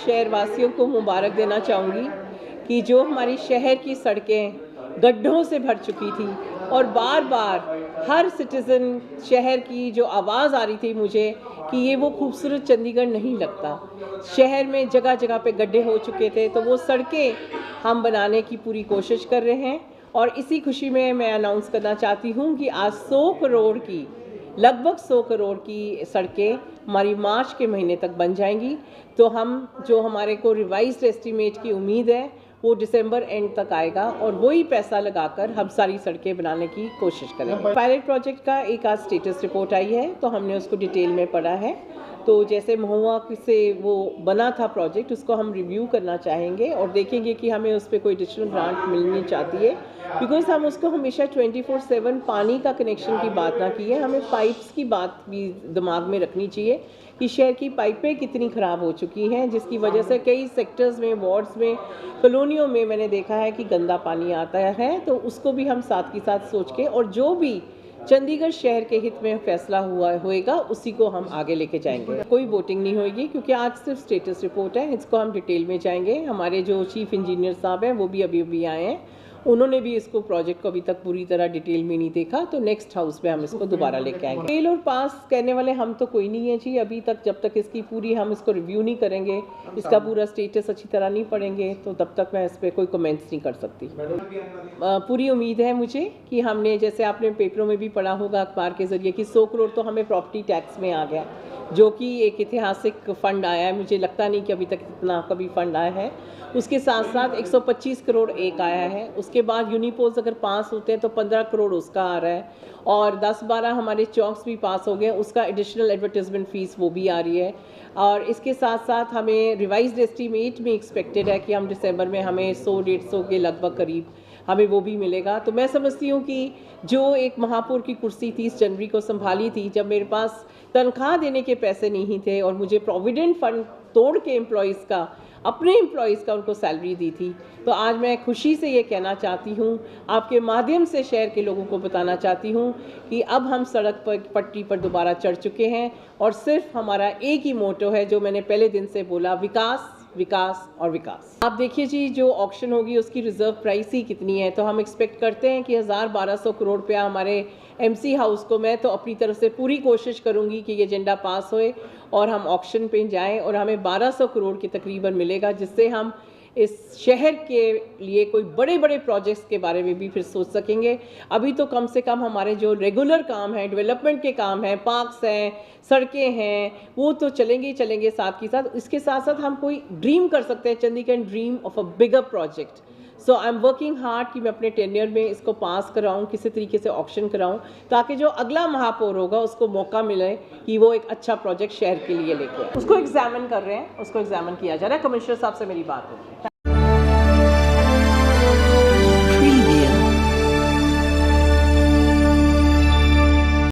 शहर वासियों को मुबारक देना चाहूँगी कि जो हमारी शहर की सड़कें गड्ढों से भर चुकी थी और बार बार हर सिटीज़न शहर की जो आवाज़ आ रही थी मुझे कि ये वो खूबसूरत चंडीगढ़ नहीं लगता, शहर में जगह जगह पे गड्ढे हो चुके थे, तो वो सड़कें हम बनाने की पूरी कोशिश कर रहे हैं। और इसी खुशी में मैं अनाउंस करना चाहती हूँ कि आज 100 करोड़ की लगभग 100 करोड़ की सड़कें हमारी मार्च के महीने तक बन जाएंगी। तो हम जो हमारे को रिवाइज्ड एस्टीमेट की उम्मीद है वो दिसंबर एंड तक आएगा और वही पैसा लगाकर हम सारी सड़कें बनाने की कोशिश करेंगे। पायलट प्रोजेक्ट का एक आज स्टेटस रिपोर्ट आई है तो हमने उसको डिटेल में पढ़ा है। तो जैसे महुआ से वो बना था प्रोजेक्ट, उसको हम रिव्यू करना चाहेंगे और देखेंगे कि हमें उस पर कोई एडिशनल ग्रांट मिलनी चाहती है, बिकॉज हम उसको हमेशा 24/7 पानी का कनेक्शन की बात ना की है, हमें पाइप्स की बात भी दिमाग में रखनी चाहिए कि शहर की पाइपें कितनी ख़राब हो चुकी हैं, जिसकी वजह से कई सेक्टर्स में, वार्ड्स में, कॉलोनियों में मैंने देखा है कि गंदा पानी आता है। तो उसको भी हम साथ के साथ सोच के और जो भी चंडीगढ़ शहर के हित में फैसला होएगा उसी को हम आगे लेके जाएंगे। कोई वोटिंग नहीं होगी क्योंकि आज सिर्फ स्टेटस रिपोर्ट है, इसको हम डिटेल में जाएंगे। हमारे जो चीफ इंजीनियर साहब हैं वो भी अभी आए हैं, उन्होंने भी इसको प्रोजेक्ट को अभी तक पूरी तरह डिटेल में नहीं देखा, तो नेक्स्ट हाउस में हम इसको दोबारा लेके आएंगे। फेल और पास कहने वाले हम तो कोई नहीं है जी अभी तक, जब तक इसकी पूरी हम इसको रिव्यू नहीं करेंगे, इसका पूरा स्टेटस अच्छी तरह नहीं पढ़ेंगे, तो तब तक मैं इस पर कोई कमेंट्स नहीं कर सकती। पूरी उम्मीद है मुझे कि हमने, जैसे आपने पेपरों में भी पढ़ा होगा अखबार के जरिए, कि 100 करोड़ तो हमें प्रॉपर्टी टैक्स में आ गया, जो कि एक ऐतिहासिक फंड आया है। मुझे लगता नहीं कि अभी तक इतना कभी फंड आया है। उसके साथ साथ 125 करोड़ एक आया है, उसके बाद यूनिपोल्स अगर पास होते हैं तो 15 करोड़ उसका आ रहा है, और 10-12 हमारे चौक्स भी पास हो गए, उसका एडिशनल एडवर्टाइजमेंट फीस वो भी आ रही है। और इसके साथ साथ हमें रिवाइज्ड एस्टीमेट में एक्सपेक्टेड है कि हम दिसंबर में हमें 100-150 के लगभग करीब हमें वो भी मिलेगा। तो मैं समझती हूँ कि जो एक महापौर की कुर्सी 30 जनवरी को संभाली थी, जब मेरे पास तनख्वाह देने के पैसे नहीं थे और मुझे प्रोविडेंट फंड तोड़ के अपने एम्प्लॉयज़ का उनको सैलरी दी थी, तो आज मैं खुशी से ये कहना चाहती हूँ, आपके माध्यम से शहर के लोगों को बताना चाहती हूँ कि अब हम सड़क पर पटरी पर दोबारा चढ़ चुके हैं और सिर्फ हमारा एक ही मोटो है जो मैंने पहले दिन से बोला, विकास, विकास और विकास। आप देखिए जी, जो ऑक्शन होगी उसकी रिजर्व प्राइस ही कितनी है, तो हम एक्सपेक्ट करते हैं कि 1200 करोड़ रुपया हमारे एमसी हाउस को, मैं तो अपनी तरफ से पूरी कोशिश करूंगी कि ये एजेंडा पास होए और हम ऑक्शन पे जाएं और हमें 1200 करोड़ के तकरीबन मिलेगा, जिससे हम इस शहर के लिए कोई बड़े बड़े प्रोजेक्ट्स के बारे में भी फिर सोच सकेंगे। अभी तो कम से कम हमारे जो रेगुलर काम हैं, डेवलपमेंट के काम हैं, पार्क्स हैं, सड़कें हैं, वो तो चलेंगे ही चलेंगे साथ के साथ। इसके साथ साथ हम कोई ड्रीम कर सकते हैं, Chandigarh dream of a bigger project. So I am working hard कि मैं अपने टेन्योर में इसको पास कराऊं, किसी तरीके से ऑक्शन कराऊं, ताकि जो अगला महापौर होगा उसको मौका मिले कि वो एक अच्छा प्रोजेक्ट शहर के लिए लेके आए। उसको एग्जामिन कर रहे हैं, उसको एग्जामिन किया जा रहा है, कमिश्नर साहब से मेरी बात होगी।